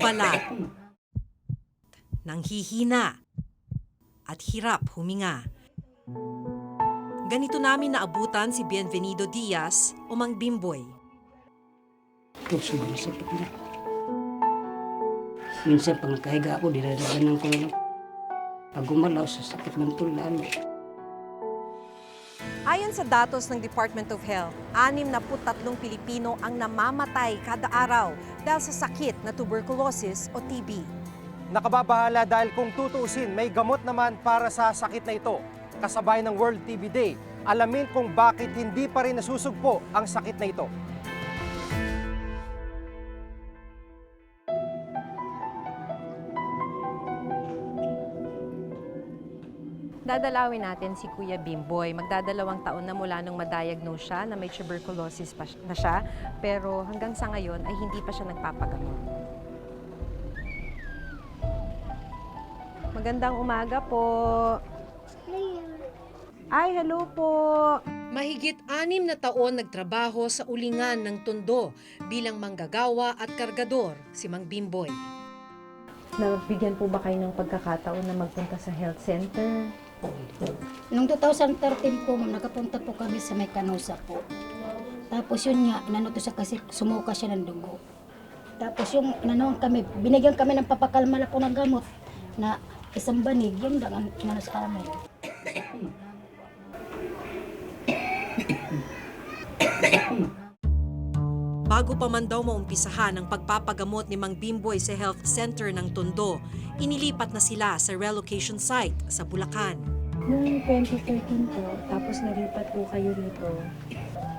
balat, nanghihina, at hirap huminga. Ganito namin naabutan si Bienvenido Diaz o Mang Bimboy. Ito, sumasakit na. Minsan, pag nakahiga ako, dinadaganan ko lang. Pag gumalaw, sasakit ng tulalo. Ayon sa datos ng Department of Health, 63 Pilipino ang namamatay kada araw dahil sa sakit na tuberculosis o TB. Nakababahala dahil kung tutuusin, may gamot naman para sa sakit na ito. Kasabay ng World TB Day, alamin kung bakit hindi pa rin nasusugpo ang sakit na ito. Dadalawin natin si Kuya Bimboy. Magdadalawang taon na mula nung ma-diagnose siya na may tuberculosis na siya, pero hanggang sa ngayon ay hindi pa siya nagpapagamot. Magandang umaga po. Ay, hello po. Mahigit 6 na taon nagtrabaho sa ulingan ng Tondo bilang manggagawa at kargador si Mang Bimboy. Nabigyan po ba kayo ng pagkakataon na magpunta sa health center? Noong 2013 po, nakapunta po kami sa may Canosa po. Tapos yun nga, inano to siya kasi sumuka siya ng dugo. Tapos yung inano kami, binigyan kami ng papakalma na po ng gamot na isang banig, yun lang ang inano sa amin. Bago pa man daw maumpisahan ang pagpapagamot ni Mang Bimboy sa health center ng Tondo, inilipat na sila sa relocation site sa Bulacan. Noong 2013 po, tapos nalipat po kayo rito,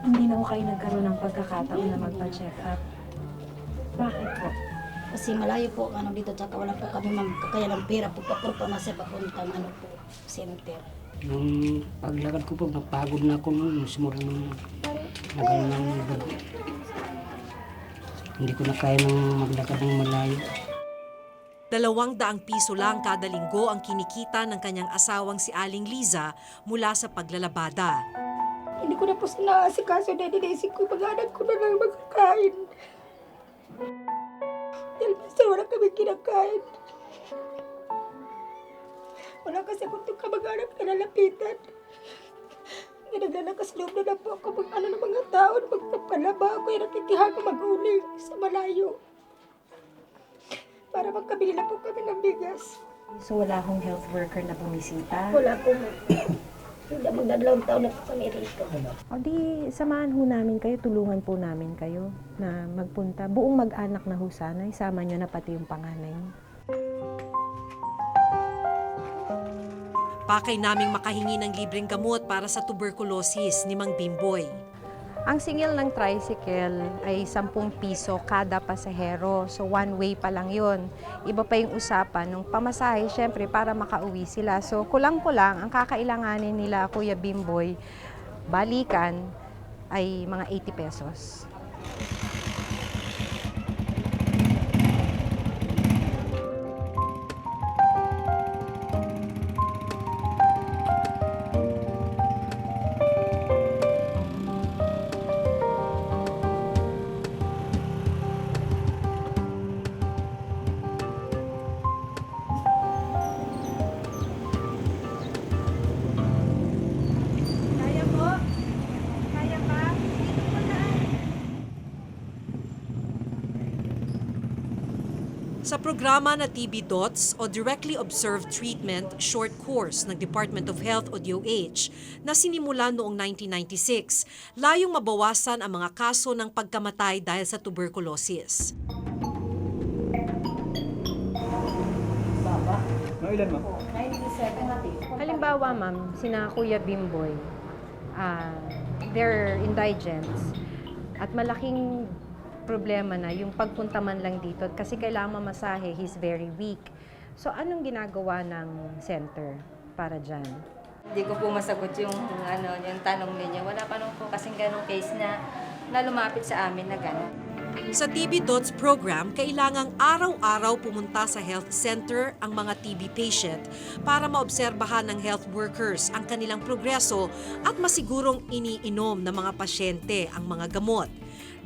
hindi na po kayo nagkaroon ng pagkakataon na magpa-check up. Bakit po? Kasi malayo po ano dito, tsaka wala po kami kaya ng pera po na sa papuntang ano po, center. Nung paglakad ko po, napagod na ako noon. Simula nung nagal ng bago. Hindi ko na kaya nang maglakad ng malayo. 200 piso lang kada linggo ang kinikita ng kanyang asawang si Aling Liza mula sa paglalabada. Hindi ko na po sinaasikaso dahil naisip ko, mag-anak ko na lang magkakain. Dahil basta wala kami kinakain. Wala kasi akong kamag-anak na nalapitan. Nagdala kasi loob na po ako ng mga tao na magpapalaba ako yung nakikihan ko mag-uling sa malayo. Para magkabili na po kami ng bigas. So wala akong health worker na bumisita? Wala po. Hindi magdadalawang taon na po kami rito. O di, samahan ho namin kayo, tulungan po namin kayo na magpunta. Buong mag-anak na ho sana, isama nyo na pati yung panganay niyo. Pakay naming makahingi ng libreng gamot para sa tuberculosis ni Mang Bimboy. Ang singil ng tricycle ay 10 piso kada pasahero. So one way pa lang yun. Iba pa yung usapan ng pamasahe, syempre, para makauwi sila. So kulang-kulang, ang kakailanganin nila, Kuya Bimboy, balikan ay mga 80 pesos. Sa programa na TB DOTS o Directly Observed Treatment Short Course ng Department of Health o DOH na sinimula noong 1996, layong mabawasan ang mga kaso ng pagkamatay dahil sa tuberculosis. Halimbawa, ma'am, sina Kuya Bimboy, they're indigents at malaking problema na yung pagpunta man lang dito kasi kailangan mamasahe, he's very weak. So anong ginagawa ng center para dyan? Hindi ko po masagot yung tanong ninyo. Wala pa nung po kasing ganong case na lumapit sa amin na gano'n. Sa TB Dots program, kailangang araw-araw pumunta sa health center ang mga TB patient para maobserbahan ng health workers ang kanilang progreso at masigurong iniinom ng mga pasyente ang mga gamot.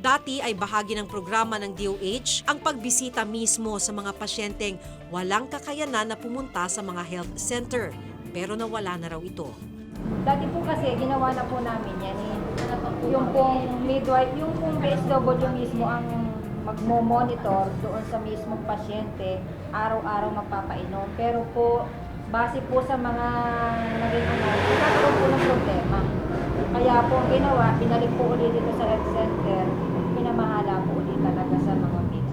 Dati ay bahagi ng programa ng DOH ang pagbisita mismo sa mga pasyenteng walang kakayanan na pumunta sa mga health center. Pero nawala na raw ito. Dati po kasi ginawa na po namin yan eh. Yung pong midwife, yung pong BSW mismo ang magmo-monitor doon sa mismong pasyente, araw-araw magpapainom. Pero po, base po sa mga naging nagkakaroon po ng problema. Kaya po ang ginawa, pinalik po ulit dito sa health center, pinamahala po ulit talaga sa mga midwife.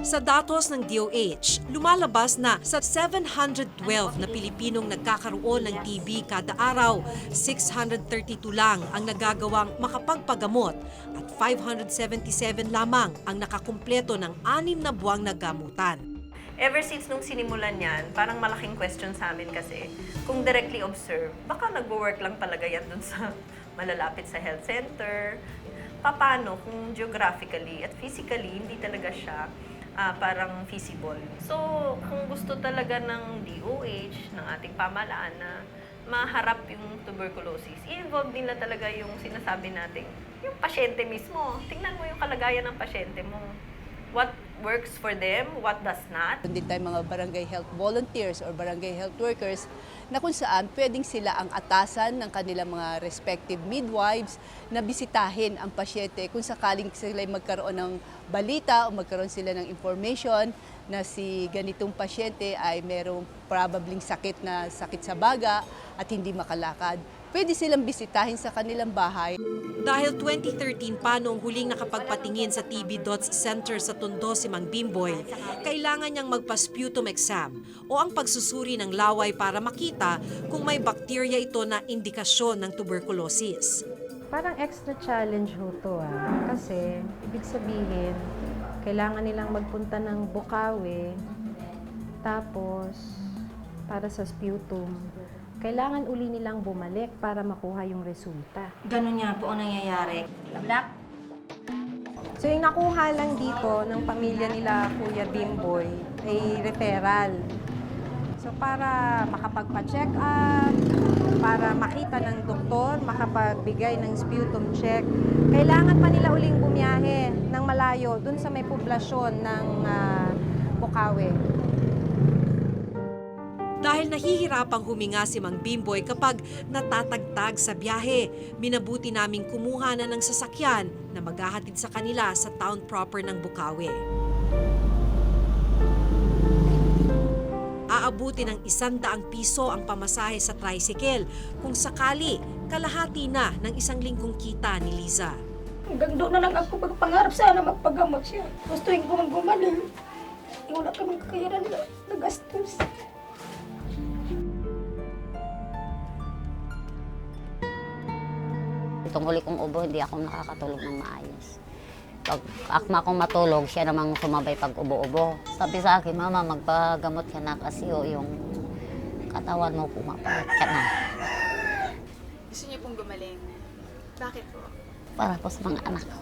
Sa datos ng DOH, lumalabas na sa 712 na Pilipinong nagkakaroon ng TB kada araw, 632 lang ang nagagawang makapagpagamot at 577 lamang ang nakakumpleto ng 6 na buwang nagamutan. Ever since nung sinimulan yan, parang malaking question sa amin kasi kung directly observe, baka nagwo-work lang talaga yan dun sa malalapit sa health center. Paano kung geographically at physically hindi talaga siya parang feasible. So, kung gusto talaga ng DOH, ng ating pamahalaan na maharap yung tuberculosis, i-involve nila talaga yung sinasabi natin, yung pasyente mismo. Tingnan mo yung kalagayan ng pasyente mo. What works for them, what does not. Hindi tayo mga barangay health volunteers or barangay health workers na kung saan pwedeng sila ang atasan ng kanilang mga respective midwives na bisitahin ang pasyente kung sakaling sila magkaroon ng balita o magkaroon sila ng information na si ganitong pasyente ay merong probably sakit sa baga at hindi makalakad. Pwede silang bisitahin sa kanilang bahay. Dahil 2013 pa noong huling nakapagpatingin sa TB Dots Center sa Tondo si Mang Bimboy, kailangan niyang magpa-sputum exam o ang pagsusuri ng laway para makita kung may bakterya ito na indikasyon ng tuberculosis. Parang extra challenge ho to kasi ibig sabihin, kailangan nilang magpunta ng Bukawi, tapos para sa sputum, kailangan uli nilang bumalik para makuha yung resulta. Ganun nga po ang nangyayari. Black. So yung nakuha lang dito ng pamilya nila Kuya Bimboy ay referral. So para makapagpa-check up, para makita ng doktor, makapagbigay ng sputum check, kailangan pa nila uling bumiyahe ng malayo dun sa may poblasyon ng Bukawi. Dahil nahihirapang huminga si Mang Bimboy kapag natatagtag sa biyahe, minabuti naming kumuha na ng sasakyan na maghahatid sa kanila sa town proper ng Bukawi. Aabuti ng 100 piso ang pamasahe sa tricycle kung sakali kalahati na ng 1 linggong kita ni Liza. Hanggang doon na lang ako magpangarap sana magpagamot siya. Gustuin ko man gumaling. Wala kaming kakayanan na gastos. Itong huli kong ubo, hindi ako nakakatulog ng maayos. Pag akma kong matulog, siya namang sumabay pag ubo-ubo. Sabi sa akin, Mama, magpagamot ka na kasi yung katawan mo pumapalit ka na. Gusto niyo pong gumaling? Bakit po? Para po sa mga anak ko.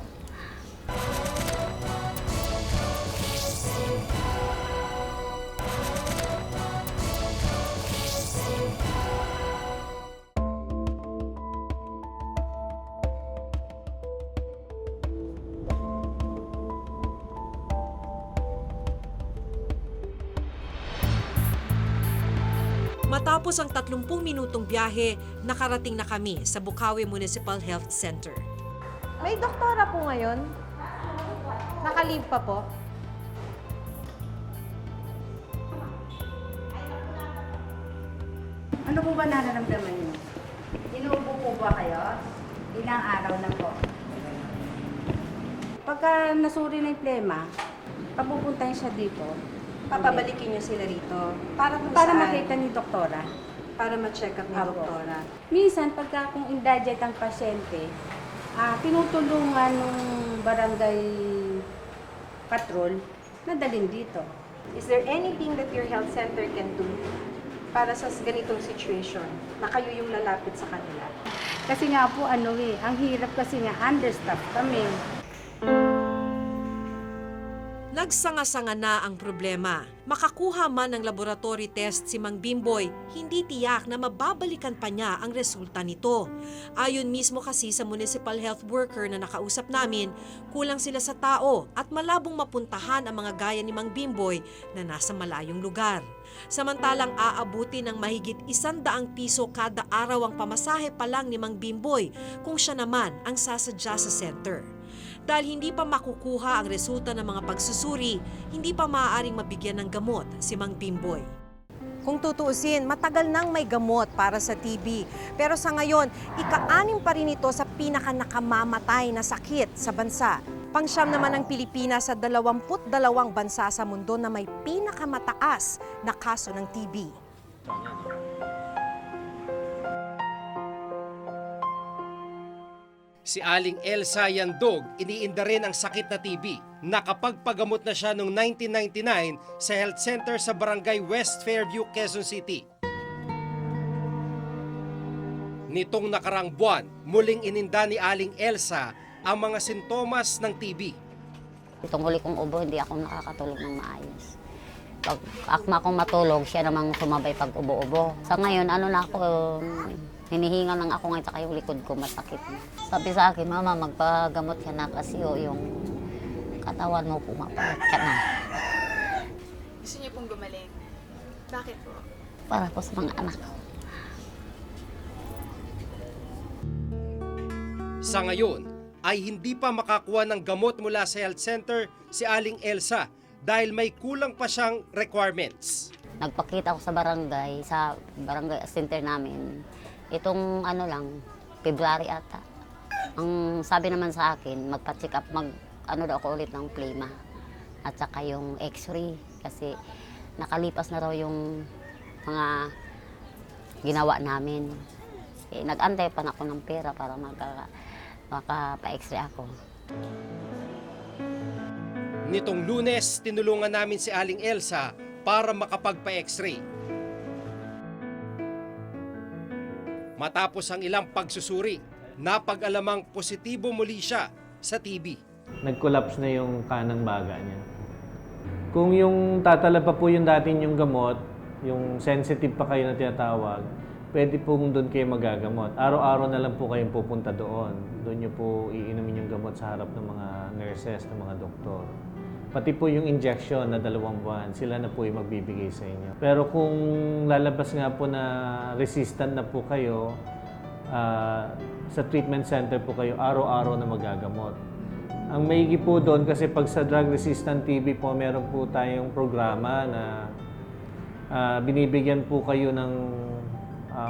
Matapos ang 30 minutong biyahe, nakarating na kami sa Bukawi Municipal Health Center. May doktora po ngayon? Naka-leave pa po? Ano po ba nararamdaman niyo? Inuubo po ba kayo? Ilang araw na po. Pagka nasuri na yung plema, papupuntahin siya dito. Papabalikin niyo sila rito. Para Makita ni doktora. Para ma-check up ni Apo. doktora. Minsan, pagka kung indigent ang pasyente, tinutulungan ng barangay patrol na dalhin dito. Is there anything that your health center can do para sa ganitong situation na kayo yung lalapit sa kanila? Kasi nga po, ang hirap kasi nga, understaffed kami. Nagsanga-sanga na ang problema. Makakuha man ng laboratory test si Mang Bimboy, hindi tiyak na mababalikan pa niya ang resulta nito. Ayon mismo kasi sa municipal health worker na nakausap namin, kulang sila sa tao at malabong mapuntahan ang mga gaya ni Mang Bimboy na nasa malayong lugar. Samantalang aabuti ng mahigit 100 piso kada araw ang pamasahe pa lang ni Mang Bimboy kung siya naman ang sasadya sa center. Dahil hindi pa makukuha ang resulta ng mga pagsusuri, hindi pa maaaring mabigyan ng gamot si Mang Bimboy. Kung tutuusin, matagal nang may gamot para sa TB. Pero sa ngayon, ika-6 pa rin ito sa pinaka-nakamamatay na sakit sa bansa. Pang-siyam naman ang Pilipinas sa 22 bansa sa mundo na may pinakamataas na kaso ng TB. Si Aling Elsa Yandog, iniinda rin ang sakit na TB. Nakapagpagamot na siya noong 1999 sa health center sa barangay West Fairview, Quezon City. Nitong nakarang buwan, muling ininda ni Aling Elsa ang mga sintomas ng TB. Itong huli kong ubo, hindi ako nakakatulog ng maayos. Pag akma kong matulog, siya namang sumabay pag ubo-ubo. Sa ngayon, hinihinga lang ako ngayon, saka yung likod ko masakit. Sabi sa akin, Mama, magpagamot ka na kasi yung katawan mo pumapalit ka na. Gusto niyo pong gumaling? Bakit po? Para po sa mga anak ko. Sa ngayon, ay hindi pa makakuha ng gamot mula sa health center si Aling Elsa dahil may kulang pa siyang requirements. Nagpakita ako sa barangay center namin. Itong February ata. Ang sabi naman sa akin, magpa-check up, daw ako ulit ng plema. At saka yung x-ray kasi nakalipas na raw yung mga ginawa namin. Nag-antay pa na ako ng pera para makapa-x-ray ako. Nitong Lunes, tinulungan namin si Aling Elsa para makapagpa-x-ray. Matapos ang ilang pagsusuri, napag-alamang positibo muli siya sa TB. Nag-collapse na yung kanang baga niya. Kung yung tatala pa po yung dati yung gamot, yung sensitive pa kayo na tinatawag, pwede po doon kayo magagamot. Araw-araw na lang po kayong pupunta doon. Doon nyo po iinumin yung gamot sa harap ng mga nurses, ng mga doktor. Pati po yung injection na 2 buwan, sila na po yung magbibigay sa inyo. Pero kung lalabas nga po na resistant na po kayo, sa treatment center po kayo, araw-araw na magagamot. Ang maigi po doon kasi pag sa drug-resistant TB po, meron po tayong programa na binibigyan po kayo ng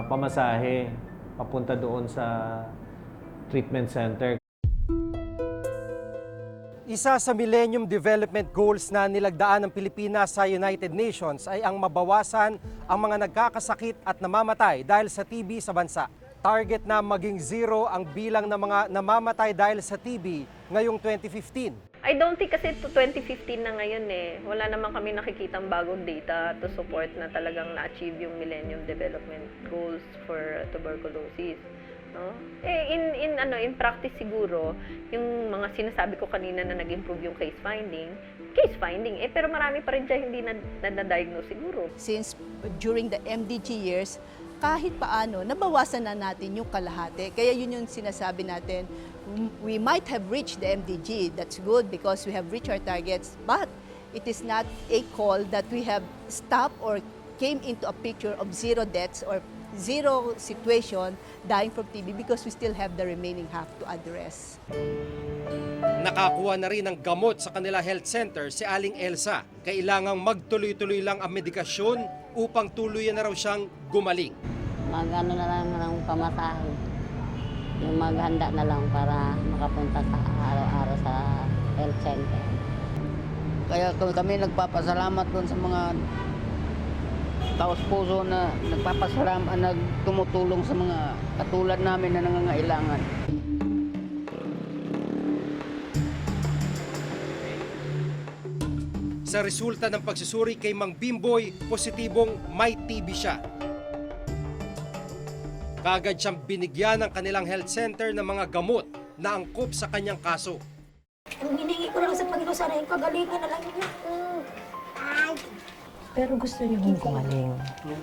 pamasahe papunta doon sa treatment center. Isa sa Millennium Development Goals na nilagdaan ng Pilipinas sa United Nations ay ang mabawasan ang mga nagkakasakit at namamatay dahil sa TB sa bansa. Target na maging 0 ang bilang ng mga namamatay dahil sa TB ngayong 2015. I don't think kasi to 2015 na ngayon wala naman kami nakikitang bagong data to support na talagang na-achieve yung Millennium Development Goals for tuberculosis. No? In practice siguro, yung mga sinasabi ko kanina na nag-improve yung case finding, pero marami pa rin dyan hindi na-diagnose siguro. Since during the MDG years, kahit paano, nabawasan na natin yung kalahati. Kaya yun yung sinasabi natin, we might have reached the MDG. That's good because we have reached our targets. But it is not a call that we have stopped or came into a picture of 0 deaths or 0 situation dying from TB because we still have the remaining half to address. Nakakuha na rin ng gamot sa kanila health center si Aling Elsa. Kailangang magtuloy-tuloy lang ang medikasyon upang tuluyan na raw siyang gumaling. Na lang ng pamasahe. Yung maghanda na lang para makapunta sa araw-araw sa health center. Kaya kami nagpapasalamat doon sa mga taos puso na nagpapasalamat, nagtumutulong sa mga katulad namin na nangangailangan. Sa resulta ng pagsusuri kay Mang Bimboy, positibong may TB siya. Kaagad siyang binigyan ng kanilang health center ng mga gamot na angkop sa kanyang kaso. Ang hiningi ko lang sa Panginoon, sana yung kagalingan na lang niya. Pero gusto niyo hong gumaling.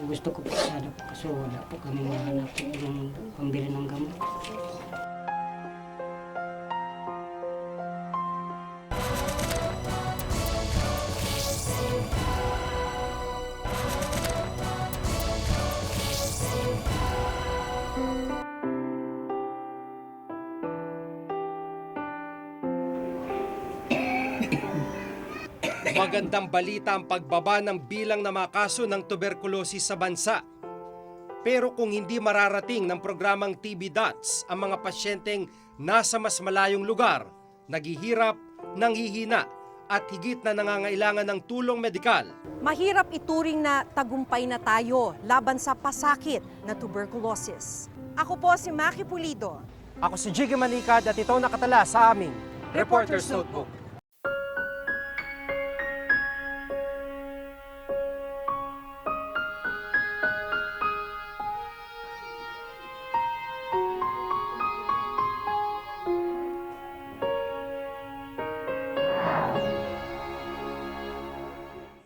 Gusto ko po sana po kasi wala po kami mahanap po ng pambili ng gamot. Magandang balita ang pagbaba ng bilang na mga kaso ng tuberculosis sa bansa. Pero kung hindi mararating ng programang TB Dots ang mga pasyenteng nasa mas malayong lugar, naghihirap, nanghihina at higit na nangangailangan ng tulong medikal. Mahirap ituring na tagumpay na tayo laban sa pasakit na tuberculosis. Ako po si Maki Pulido. Ako si Jiggy Manikad at ito nakatala sa aming Reporter's Notebook.